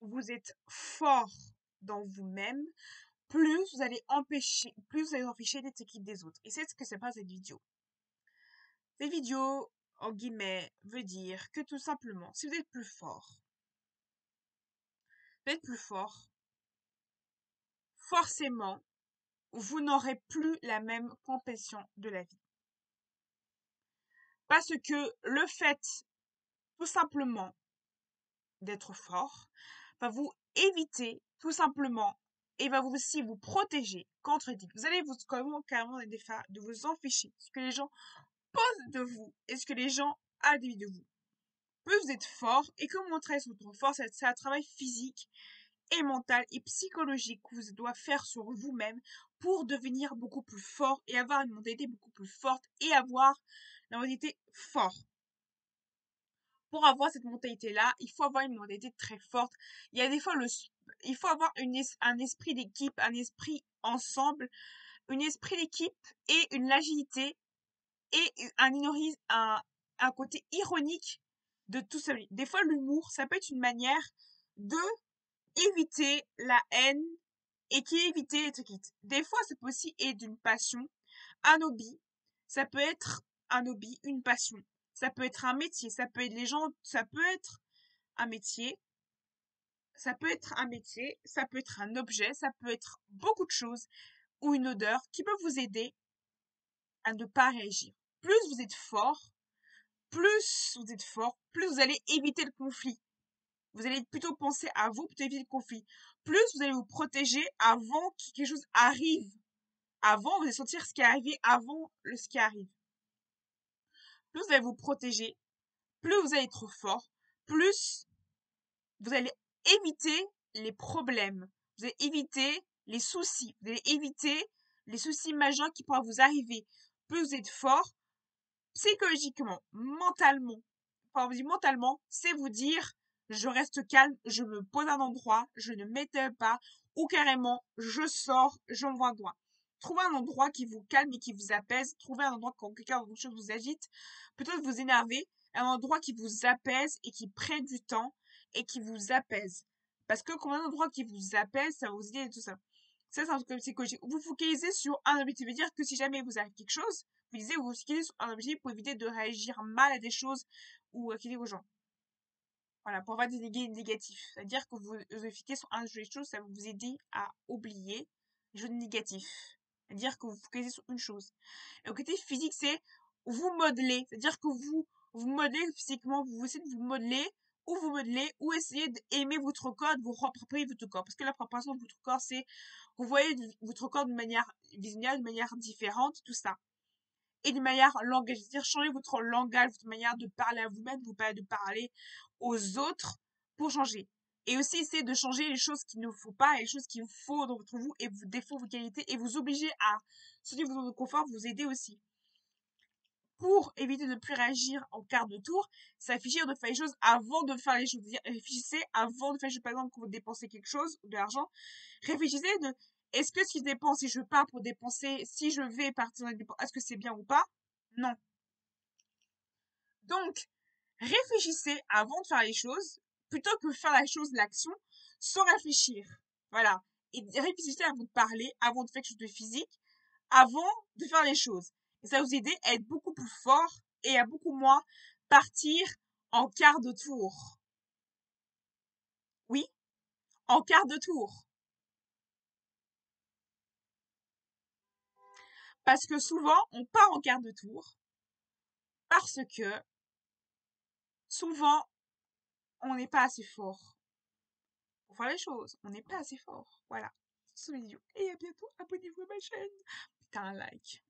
vous êtes fort dans vous-même, plus vous allez empêcher d'être équipe des autres. Et c'est ce que c'est pas cette vidéo. Cette vidéo, en guillemets, veut dire que tout simplement, si vous êtes plus fort, forcément, vous n'aurez plus la même compréhension de la vie. Parce que le fait, tout simplement, d'être fort va vous éviter, tout simplement, et va vous aussi vous protéger contre des. Vous allez vous carrément de vous empêcher ce que les gens pensent de vous et ce que les gens admirent de vous. Plus vous êtes fort, et comment montrer votre force, c'est un travail physique et mental et psychologique que vous devez faire sur vous-même pour devenir beaucoup plus fort et avoir une mentalité beaucoup plus forte et avoir la mentalité forte. Pour avoir cette mentalité-là, il faut avoir une mentalité très forte. Il y a des fois il faut avoir un esprit d'équipe, un esprit ensemble, un esprit d'équipe et une agilité et un côté ironique de tout ça. Des fois, l'humour, ça peut être une manière de éviter la haine et qui éviter les trucs. Des fois, ça peut aussi être d'une passion, un hobby. Ça peut être un hobby, une passion. Ça peut être un métier. Ça peut être ça peut être un métier. Ça peut être un métier. Ça peut être un objet. Ça peut être beaucoup de choses ou une odeur qui peut vous aider à ne pas réagir. Plus vous êtes fort, plus vous allez éviter le conflit. Vous allez plutôt penser à vous, plutôt éviter le conflit. Plus vous allez vous protéger avant que quelque chose arrive. Avant, vous allez sentir ce qui est arrivé avant ce qui arrive. Plus vous allez vous protéger, plus vous allez être fort, plus vous allez éviter les problèmes. Vous allez éviter les soucis. Vous allez éviter les soucis majeurs qui pourraient vous arriver. Plus vous êtes fort, psychologiquement, mentalement, quand vous dites mentalement, c'est vous dire, je reste calme, je me pose à un endroit, je ne m'éteins pas, ou carrément, je sors, j'envoie un doigt. Trouvez un endroit qui vous calme et qui vous apaise. Trouvez un endroit quand quelque chose vous agite, plutôt que de vous énerver, un endroit qui vous apaise et qui prenne du temps et qui vous apaise. Parce que quand un endroit qui vous apaise, ça va vous aider et tout ça. Ça, c'est un truc psychologique. Vous focalisez sur un objectif. Ça veut dire que si jamais vous avez quelque chose, vous lisez ou vous focalisez sur un objectif pour éviter de réagir mal à des choses ou à critiquer aux gens. Voilà, pour avoir des négatifs. C'est-à-dire que vous focalisez sur un chose, ça va vous aider à oublier les choses négatives. C'est-à-dire que vous focalisez sur une chose. Et au côté physique, c'est vous modeler. C'est-à-dire que vous modelez physiquement, vous essayez de vous modeler, ou essayez d'aimer votre corps, de vous approprier votre corps. Parce que l'appropriation de votre corps, c'est, vous voyez votre corps d'une manière visuelle, d'une manière différente, tout ça. Et d'une manière langage, c'est-à-dire changer votre langage, votre manière de parler à vous-même, de parler aux autres pour changer. Et aussi essayer de changer les choses qu'il ne faut pas et les choses qu'il faut dans votre vous et vos défauts, vos qualités et vous obliger à sortir de votre confort, vous aider aussi. Pour éviter de ne plus réagir en quart de tour, c'est réfléchir de faire les choses avant de faire les choses. C'est-à-dire, réfléchissez avant de faire les choses. Par exemple, quand vous dépensez quelque chose, de l'argent, réfléchissez de est-ce que si je dépense, si je pars pour dépenser, si je vais partir dans les dépenses, est-ce que c'est bien ou pas? Non. Donc, réfléchissez avant de faire les choses, plutôt que faire la chose, l'action, sans réfléchir. Voilà. Et réfléchissez avant de parler, avant de faire quelque chose de physique, avant de faire les choses. Et ça va vous aider à être beaucoup plus fort et à beaucoup moins partir en quart de tour. Oui, en quart de tour. Parce que souvent, on part en quart de tour parce que souvent, on n'est pas assez fort pour faire les choses. On n'est pas assez fort. Voilà. C'est ce vidéo. Et à bientôt. Abonnez-vous à ma chaîne. Putain, un like.